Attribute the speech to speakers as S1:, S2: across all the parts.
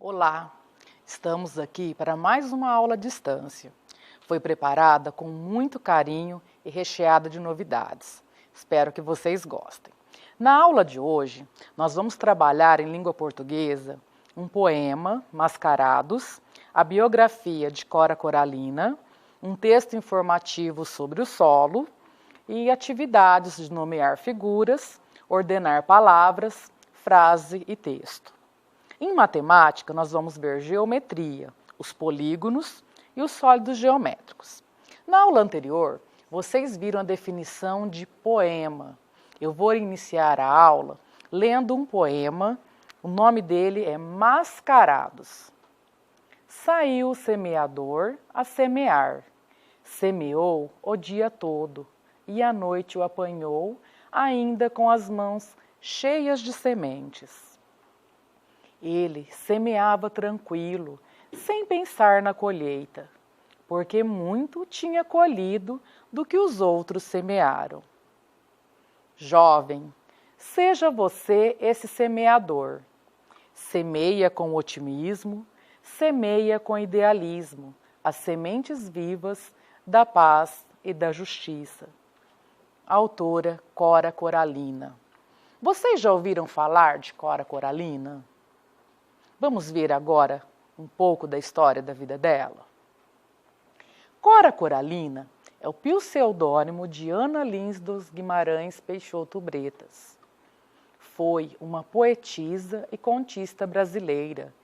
S1: Olá, estamos aqui para mais uma aula à distância. Foi preparada com muito carinho e recheada de novidades. Espero que vocês gostem. Na aula de hoje, nós vamos trabalhar em língua portuguesa um poema, Mascarados, a biografia de Cora Coralina, um texto informativo sobre o solo e atividades de nomear figuras, ordenar palavras, frase e texto. Em matemática, nós vamos ver geometria, os polígonos e os sólidos geométricos. Na aula anterior, vocês viram a definição de poema. Eu vou iniciar a aula lendo um poema, o nome dele é Mascarados. Saiu o semeador a semear, semeou o dia todo, e à noite o apanhou, ainda com as mãos cheias de sementes. Ele semeava tranquilo, sem pensar na colheita, porque muito tinha colhido do que os outros semearam. Jovem, seja você esse semeador. Semeia com otimismo, semeia com idealismo as sementes vivas da paz e da justiça. Autora Cora Coralina. Vocês já ouviram falar de Cora Coralina? Vamos ver agora um pouco da história da vida dela. Cora Coralina é o pseudônimo de Ana Lins dos Guimarães Peixoto Bretas. Foi uma poetisa e contista brasileira,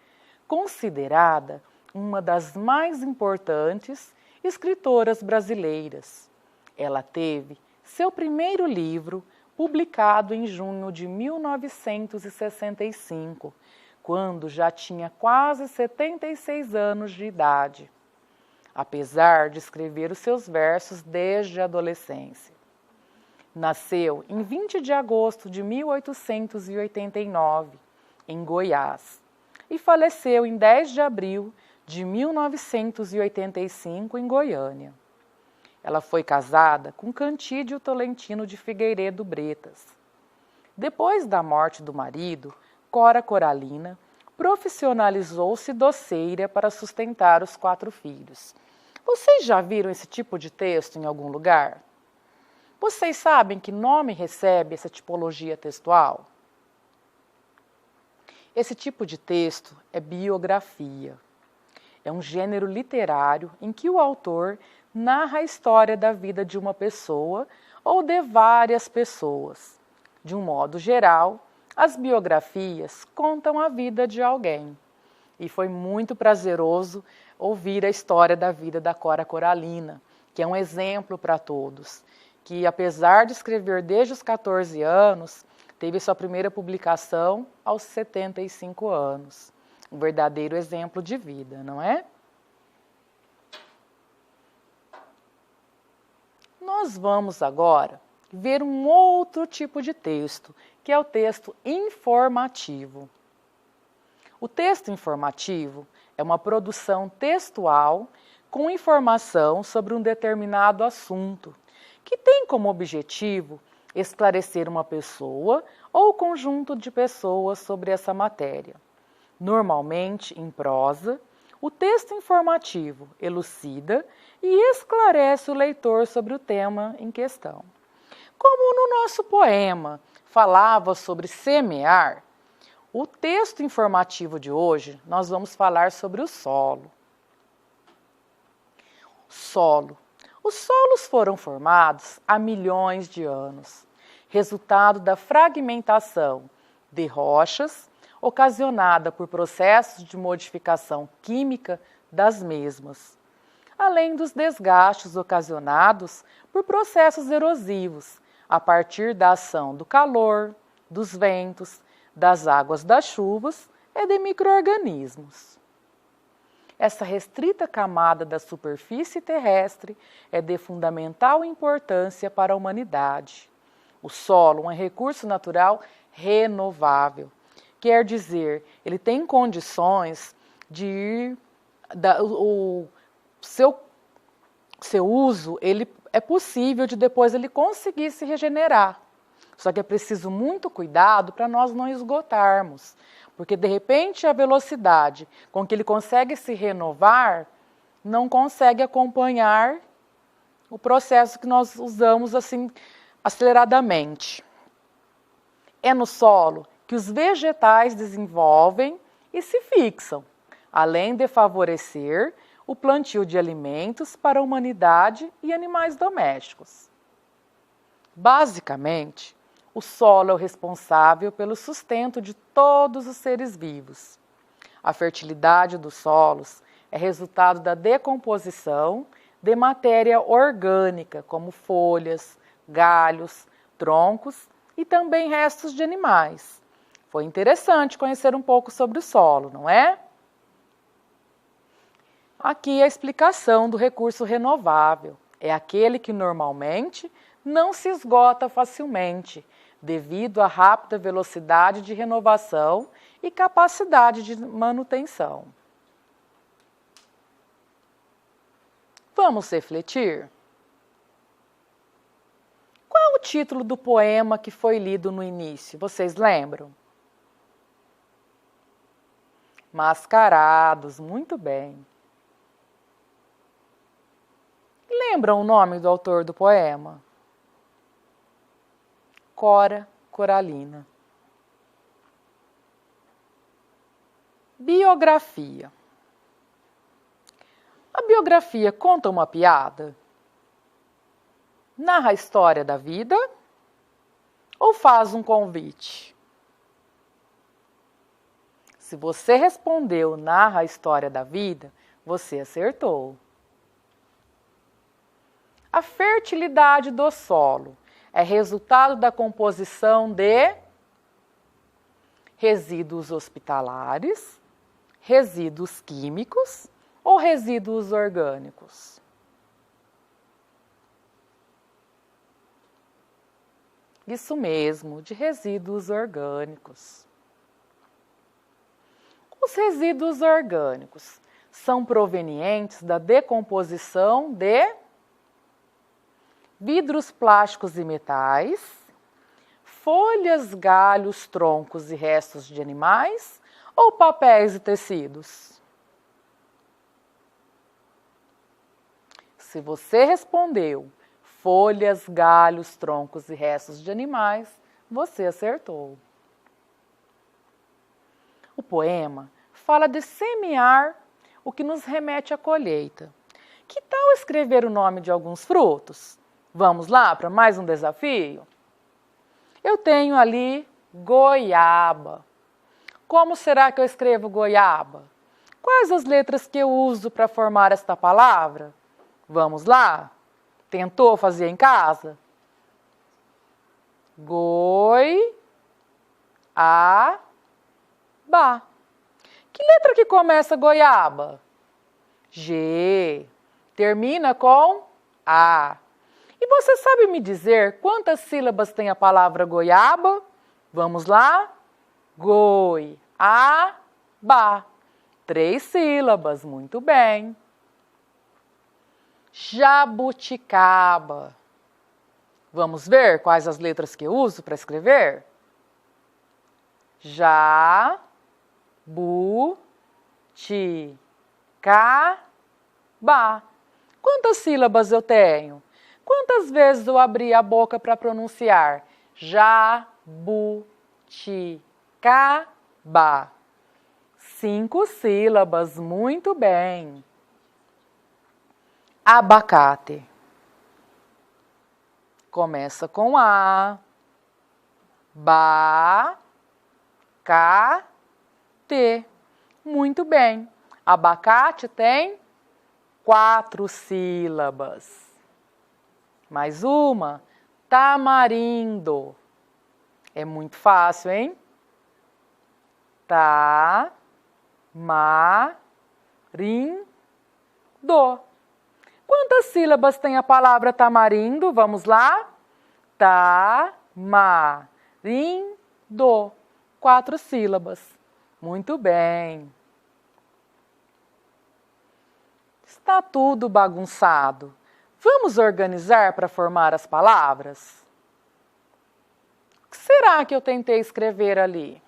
S1: considerada uma das mais importantes escritoras brasileiras. Ela teve seu primeiro livro publicado em junho de 1965, quando já tinha quase 76 anos de idade, apesar de escrever os seus versos desde a adolescência. Nasceu em 20 de agosto de 1889, em Goiás, e faleceu em 10 de abril de 1985, em Goiânia. Ela foi casada com Cantídio Tolentino de Figueiredo Bretas. Depois da morte do marido, Cora Coralina profissionalizou-se doceira para sustentar os 4 filhos. Vocês já viram esse tipo de texto em algum lugar? Vocês sabem que nome recebe essa tipologia textual? Esse tipo de texto é biografia. É um gênero literário em que o autor narra a história da vida de uma pessoa ou de várias pessoas. De um modo geral, as biografias contam a vida de alguém. E foi muito prazeroso ouvir a história da vida da Cora Coralina, que é um exemplo para todos, que apesar de escrever desde os 14 anos, teve sua primeira publicação aos 75 anos. Um verdadeiro exemplo de vida, não é? Nós vamos agora ver um outro tipo de texto, que é o texto informativo. O texto informativo é uma produção textual com informação sobre um determinado assunto, que tem como objetivo esclarecer uma pessoa ou conjunto de pessoas sobre essa matéria. Normalmente, em prosa, o texto informativo elucida e esclarece o leitor sobre o tema em questão. Como no nosso poema falava sobre semear, o texto informativo de hoje nós vamos falar sobre o solo. Solo. Os solos foram formados há milhões de anos, resultado da fragmentação de rochas ocasionada por processos de modificação química das mesmas, além dos desgastes ocasionados por processos erosivos, a partir da ação do calor, dos ventos, das águas das chuvas e de micro-organismos. Essa restrita camada da superfície terrestre é de fundamental importância para a humanidade. O solo é um recurso natural renovável, quer dizer, ele tem condições de o seu uso, ele é possível de depois ele conseguir se regenerar. Só que é preciso muito cuidado para nós não esgotarmos, porque de repente a velocidade com que ele consegue se renovar não consegue acompanhar o processo que nós usamos assim aceleradamente. É no solo que os vegetais desenvolvem e se fixam, além de favorecer o plantio de alimentos para a humanidade e animais domésticos. Basicamente, o solo é o responsável pelo sustento de todos os seres vivos. A fertilidade dos solos é resultado da decomposição de matéria orgânica, como folhas, galhos, troncos e também restos de animais. Foi interessante conhecer um pouco sobre o solo, não é? Aqui a explicação do recurso renovável. É aquele que normalmente não se esgota facilmente, devido à rápida velocidade de renovação e capacidade de manutenção. Vamos refletir? Qual é o título do poema que foi lido no início? Vocês lembram? Mascarados, muito bem. Lembram o nome do autor do poema? Cora Coralina. Biografia. A biografia conta uma piada? Narra a história da vida? Ou faz um convite? Se você respondeu narra a história da vida, você acertou. A fertilidade do solo é resultado da composição de resíduos hospitalares, resíduos químicos ou resíduos orgânicos? Isso mesmo, de resíduos orgânicos. Os resíduos orgânicos são provenientes da decomposição de vidros, plásticos e metais, folhas, galhos, troncos e restos de animais ou papéis e tecidos? Se você respondeu folhas, galhos, troncos e restos de animais, você acertou. O poema fala de semear, o que nos remete à colheita. Que tal escrever o nome de alguns frutos? Vamos lá para mais um desafio? Eu tenho ali goiaba. Como será que eu escrevo goiaba? Quais as letras que eu uso para formar esta palavra? Vamos lá? Tentou fazer em casa? Goi-a-ba. Que letra que começa goiaba? G. Termina com A. E você sabe me dizer quantas sílabas tem a palavra goiaba? Vamos lá? Goi-a-ba. 3 sílabas, muito bem. Jabuticaba. Vamos ver quais as letras que eu uso para escrever? Ja-bu-ti-ca-ba. Quantas sílabas eu tenho? Quantas vezes eu abri a boca para pronunciar? Ja-bu-ti-ca-ba. 5 sílabas, muito bem. Abacate. Começa com A. Ba-ca-te. Muito bem. Abacate tem 4 sílabas. Mais uma. Tamarindo. É muito fácil, hein? Ta-ma-rim-do. Quantas sílabas tem a palavra tamarindo? Vamos lá? Ta-ma-rim-do. 4 sílabas. Muito bem. Está tudo bagunçado. Vamos organizar para formar as palavras? O que será que eu tentei escrever ali?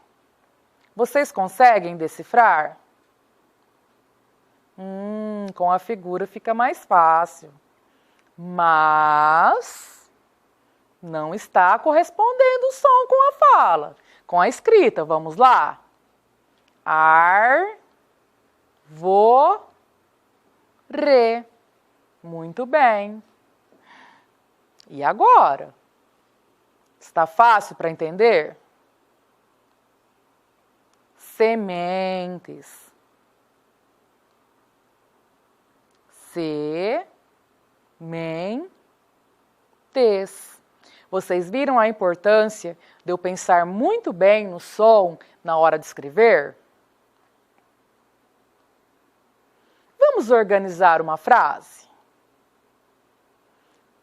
S1: Vocês conseguem decifrar? Com a figura fica mais fácil. Mas não está correspondendo o som com a fala. Com a escrita, vamos lá? Re. Muito bem. E agora? Está fácil para entender? Sementes. Sementes. Vocês viram a importância de eu pensar muito bem no som na hora de escrever? Vamos organizar uma frase?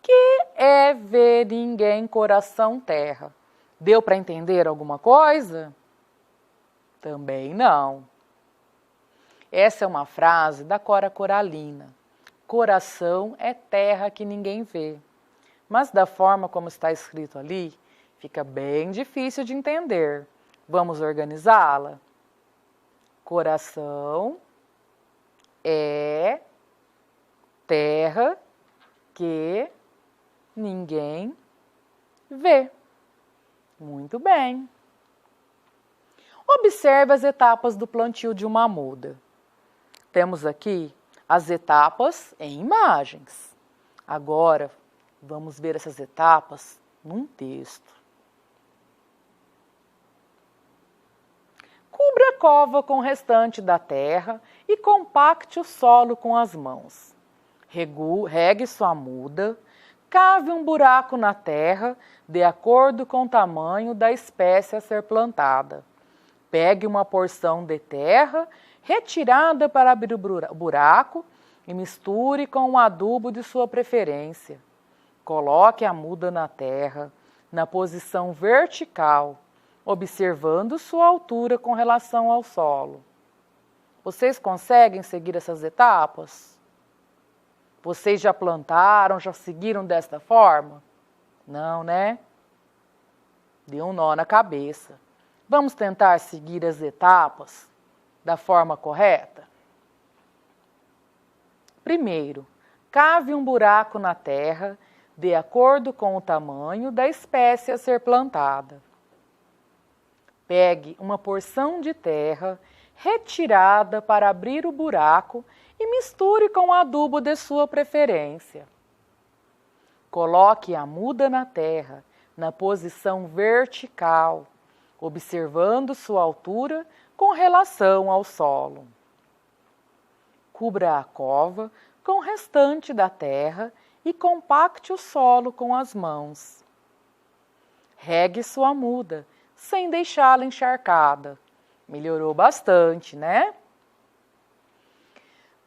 S1: Que é ver ninguém coração terra? Deu para entender alguma coisa? Também não. Essa é uma frase da Cora Coralina. Coração é terra que ninguém vê. Mas da forma como está escrito ali, fica bem difícil de entender. Vamos organizá-la? Coração é terra que ninguém vê. Muito bem. Observe as etapas do plantio de uma muda. Temos aqui as etapas em imagens. Agora, vamos ver essas etapas num texto. Cubra a cova com o restante da terra e compacte o solo com as mãos. Regue sua muda, cave um buraco na terra de acordo com o tamanho da espécie a ser plantada. Pegue uma porção de terra retirada para abrir o buraco e misture com um adubo de sua preferência. Coloque a muda na terra, na posição vertical, observando sua altura com relação ao solo. Vocês conseguem seguir essas etapas? Vocês já plantaram, já seguiram desta forma? Não, né? Deu um nó na cabeça. Vamos tentar seguir as etapas da forma correta? Primeiro, cave um buraco na terra de acordo com o tamanho da espécie a ser plantada. Pegue uma porção de terra retirada para abrir o buraco e misture com o adubo de sua preferência. Coloque a muda na terra, na posição vertical, observando sua altura com relação ao solo. Cubra a cova com o restante da terra e compacte o solo com as mãos. Regue sua muda, sem deixá-la encharcada. Melhorou bastante, né?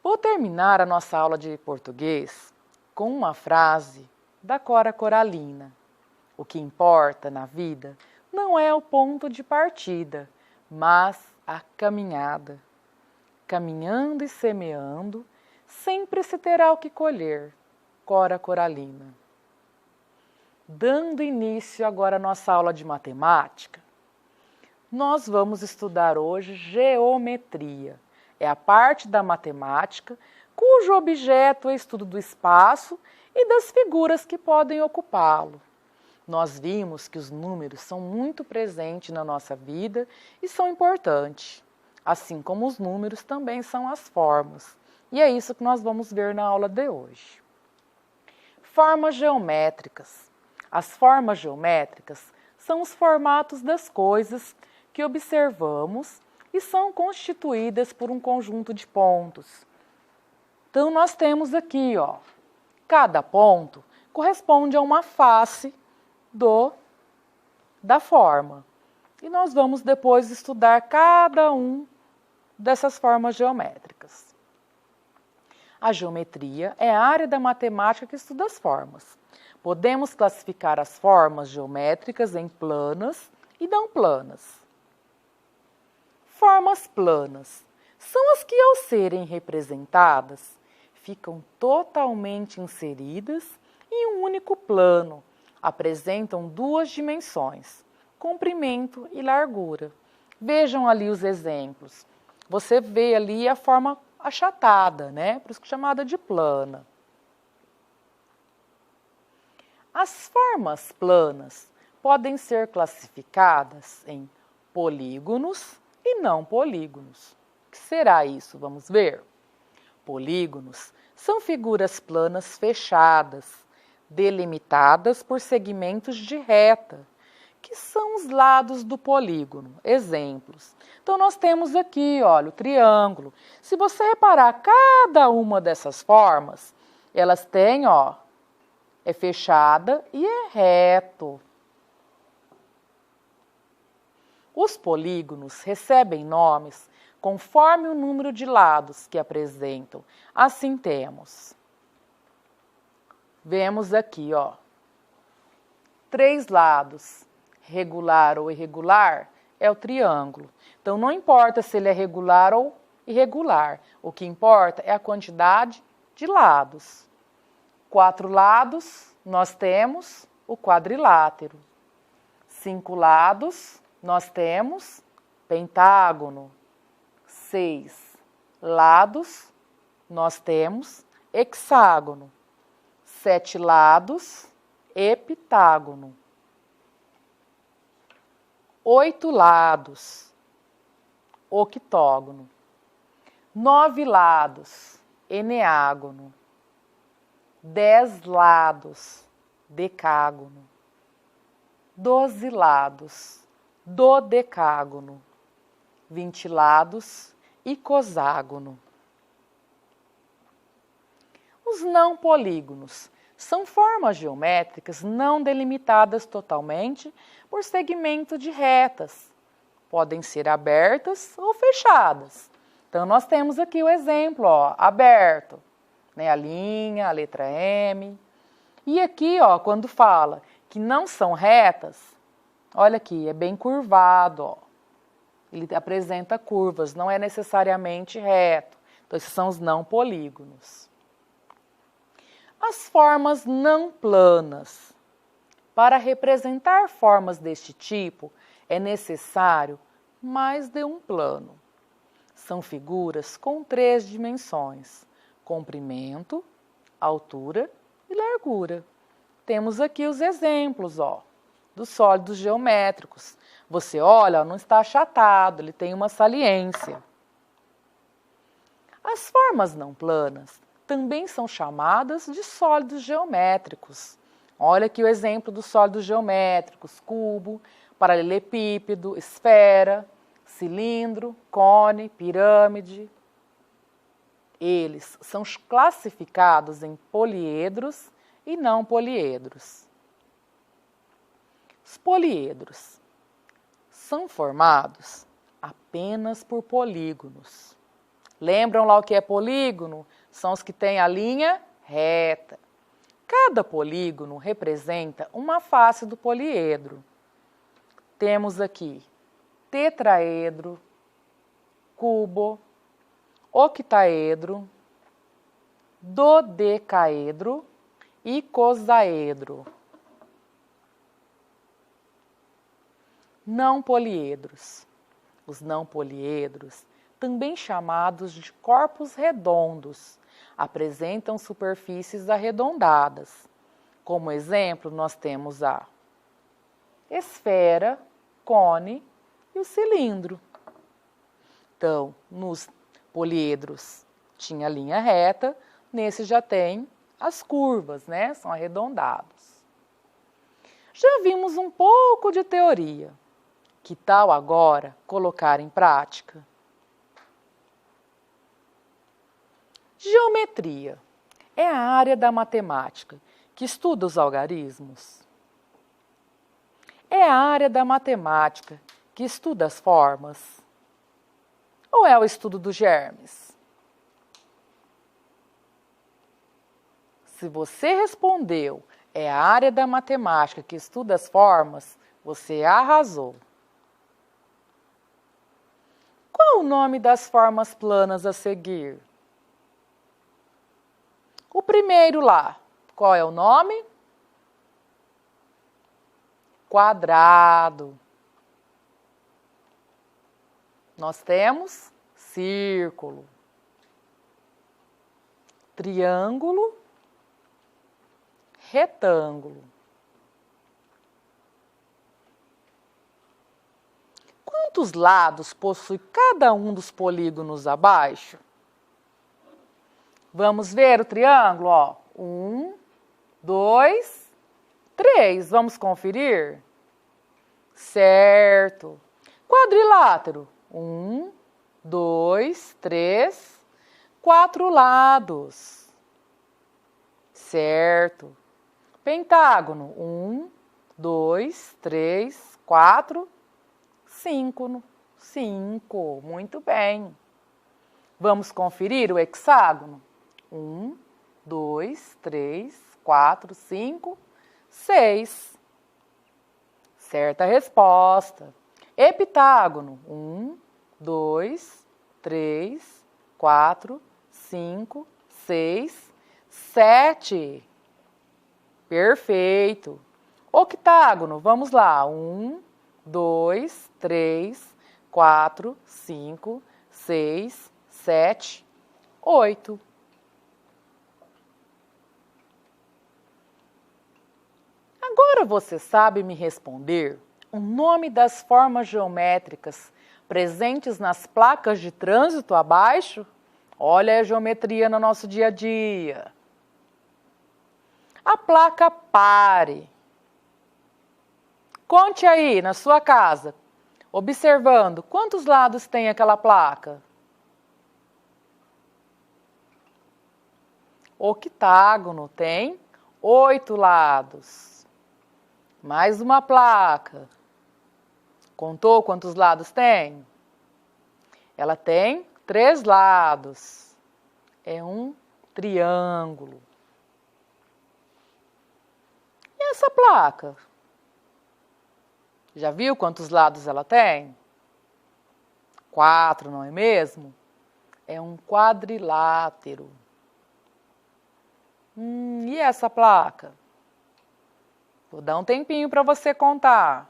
S1: Vou terminar a nossa aula de português com uma frase da Cora Coralina. O que importa na vida não é o ponto de partida, mas a caminhada. Caminhando e semeando, sempre se terá o que colher. Cora Coralina. Dando início agora à nossa aula de matemática, nós vamos estudar hoje geometria. É a parte da matemática cujo objeto é o estudo do espaço e das figuras que podem ocupá-lo. Nós vimos que os números são muito presentes na nossa vida e são importantes, assim como os números também são as formas. E é isso que nós vamos ver na aula de hoje. Formas geométricas. As formas geométricas são os formatos das coisas que observamos e são constituídas por um conjunto de pontos. Então, nós temos aqui, cada ponto corresponde a uma face da forma. E nós vamos depois estudar cada um dessas formas geométricas. A geometria é a área da matemática que estuda as formas. Podemos classificar as formas geométricas em planas e não planas. Formas planas são as que, ao serem representadas, ficam totalmente inseridas em um único plano, apresentam duas dimensões, comprimento e largura. Vejam ali os exemplos. Você vê ali a forma achatada, né? Por isso que é chamada de plana. As formas planas podem ser classificadas em polígonos e não polígonos. O que será isso? Vamos ver. Polígonos são figuras planas fechadas, delimitadas por segmentos de reta, que são os lados do polígono. Exemplos. Então, nós temos aqui, olha, o triângulo. Se você reparar, cada uma dessas formas, elas têm, ó, é fechada e é reto. Os polígonos recebem nomes conforme o número de lados que apresentam. Assim temos. Vemos aqui, ó, 3 lados. Regular ou irregular é o triângulo. Então, não importa se ele é regular ou irregular. O que importa é a quantidade de lados. 4 lados, nós temos o quadrilátero. 5 lados, nós temos pentágono. 6 lados, nós temos hexágono. 7 lados, heptágono. 8 lados, octógono. 9 lados, eneágono. 10 lados, decágono. 12 lados, dodecágono. 20 lados, icoságono. Os não polígonos são formas geométricas não delimitadas totalmente por segmento de retas. Podem ser abertas ou fechadas. Então, nós temos aqui o exemplo, ó, aberto, né, a linha, a letra M. E aqui, ó, quando fala que não são retas, olha aqui, é bem curvado, ó. Ele apresenta curvas, não é necessariamente reto. Então, esses são os não polígonos. As formas não planas. Para representar formas deste tipo, é necessário mais de um plano. São figuras com 3 dimensões: comprimento, altura e largura. Temos aqui os exemplos, ó, dos sólidos geométricos. Você olha, não está achatado, ele tem uma saliência. As formas não planas também são chamadas de sólidos geométricos. Olha aqui o exemplo dos sólidos geométricos: cubo, paralelepípedo, esfera, cilindro, cone, pirâmide. Eles são classificados em poliedros e não poliedros. Os poliedros são formados apenas por polígonos. Lembram lá o que é polígono? São os que têm a linha reta. Cada polígono representa uma face do poliedro. Temos aqui tetraedro, cubo, octaedro, dodecaedro e icosaedro. Não poliedros. Os não poliedros, também chamados de corpos redondos, apresentam superfícies arredondadas. Como exemplo, nós temos a esfera, cone e o cilindro. Então, nos poliedros tinha linha reta, nesse já tem as curvas, né? São arredondados. Já vimos um pouco de teoria. Que tal agora colocar em prática? Geometria é a área da matemática que estuda os algarismos. É a área da matemática que estuda as formas. Ou é o estudo dos germes? Se você respondeu, é a área da matemática que estuda as formas, você arrasou. Qual o nome das formas planas a seguir? O primeiro lá, qual é o nome? Quadrado. Nós temos círculo, triângulo, retângulo. Quantos lados possui cada um dos polígonos abaixo? Vamos ver o triângulo, ó. 1, 2, 3. Vamos conferir? Certo. Quadrilátero. 1, 2, 3, 4 lados. Certo. Pentágono. 1, 2, 3, 4, 5. 5. Muito bem. Vamos conferir o hexágono? 1, 2, 3, 4, 5, 6. Certa resposta. Heptágono. 1, 2, 3, 4, 5, 6, 7. Perfeito. Octágono. Vamos lá. 1, 2, 3, 4, 5, 6, 7, 8. Agora você sabe me responder o nome das formas geométricas presentes nas placas de trânsito abaixo? Olha a geometria no nosso dia a dia. A placa pare. Conte aí na sua casa, observando quantos lados tem aquela placa. Octágono tem 8 lados. Mais uma placa. Contou quantos lados tem? Ela tem 3 lados. É um triângulo. E essa placa? Já viu quantos lados ela tem? 4, não é mesmo? É um quadrilátero. E essa placa? Vou dar um tempinho para você contar.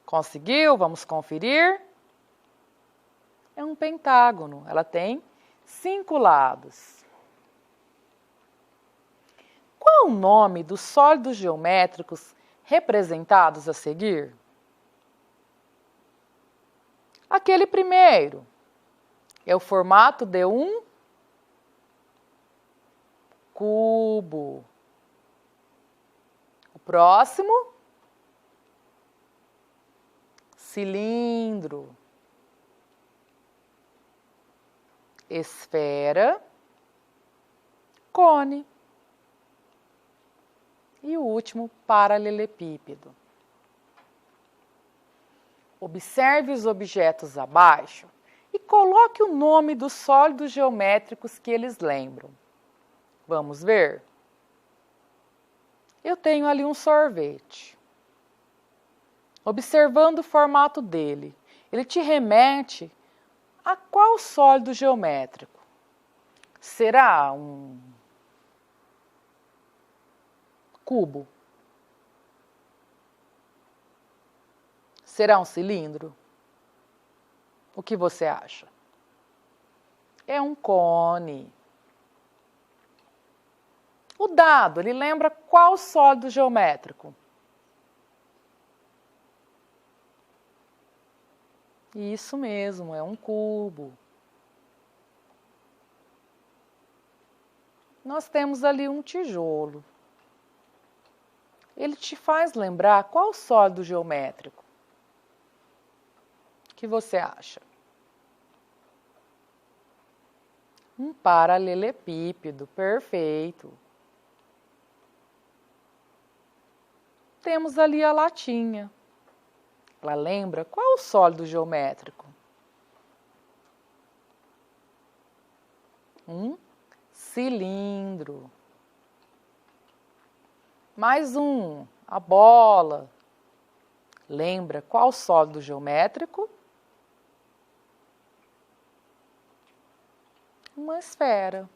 S1: Conseguiu? Vamos conferir? É um pentágono. Ela tem 5 lados. Qual o nome dos sólidos geométricos representados a seguir? Aquele primeiro é o formato de um cubo. O próximo, cilindro, esfera, cone. E o último, paralelepípedo. Observe os objetos abaixo e coloque o nome dos sólidos geométricos que eles lembram. Vamos ver? Eu tenho ali um sorvete. Observando o formato dele, ele te remete a qual sólido geométrico? Será um cubo? Será um cilindro? O que você acha? É um cone. O dado, ele lembra qual sólido geométrico? Isso mesmo, é um cubo. Nós temos ali um tijolo. Ele te faz lembrar qual sólido geométrico? O que você acha? Um paralelepípedo, perfeito. Temos ali a latinha. Ela lembra qual sólido geométrico? Um cilindro. Mais um, a bola. Lembra qual sólido geométrico? Uma esfera.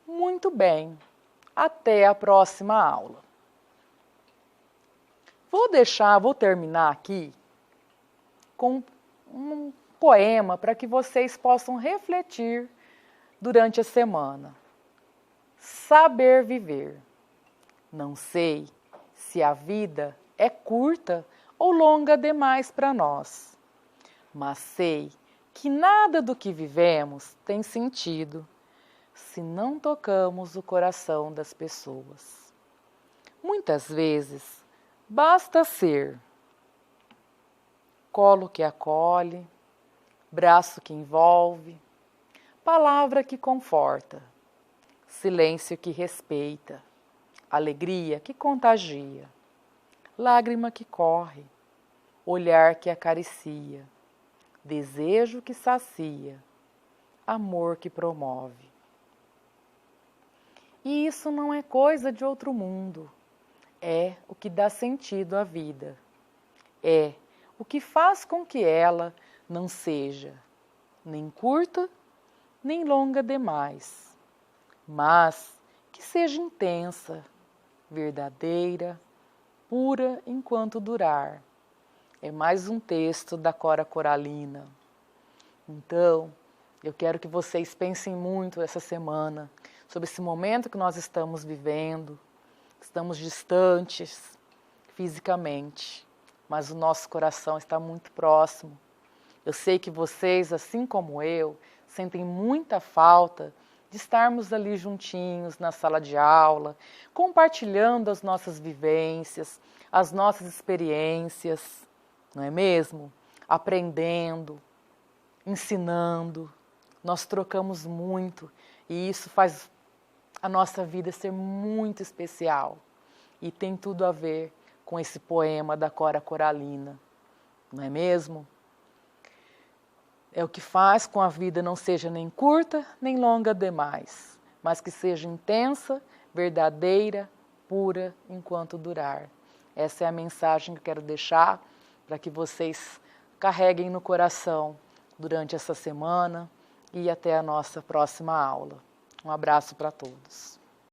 S1: Muito bem. Até a próxima aula. Vou terminar aqui com um poema para que vocês possam refletir durante a semana. Saber viver. Não sei se a vida é curta ou longa demais para nós, mas sei que nada do que vivemos tem sentido se não tocamos o coração das pessoas. Muitas vezes basta ser colo que acolhe, braço que envolve, palavra que conforta, silêncio que respeita, alegria que contagia, lágrima que corre, olhar que acaricia, desejo que sacia, amor que promove. E isso não é coisa de outro mundo, é o que dá sentido à vida, é o que faz com que ela não seja nem curta, nem longa demais, mas que seja intensa, verdadeira, pura enquanto durar. É mais um texto da Cora Coralina. Então, eu quero que vocês pensem muito essa semana sobre esse momento que nós estamos vivendo. Estamos distantes fisicamente, mas o nosso coração está muito próximo. Eu sei que vocês, assim como eu, sentem muita falta de estarmos ali juntinhos na sala de aula, compartilhando as nossas vivências, as nossas experiências, não é mesmo? Aprendendo, ensinando. Nós trocamos muito e isso faz a nossa vida ser muito especial. E tem tudo a ver com esse poema da Cora Coralina, não é mesmo? É o que faz com a vida não seja nem curta, nem longa demais, mas que seja intensa, verdadeira, pura, enquanto durar. Essa é a mensagem que eu quero deixar para que vocês carreguem no coração durante essa semana e até a nossa próxima aula. Um abraço para todos.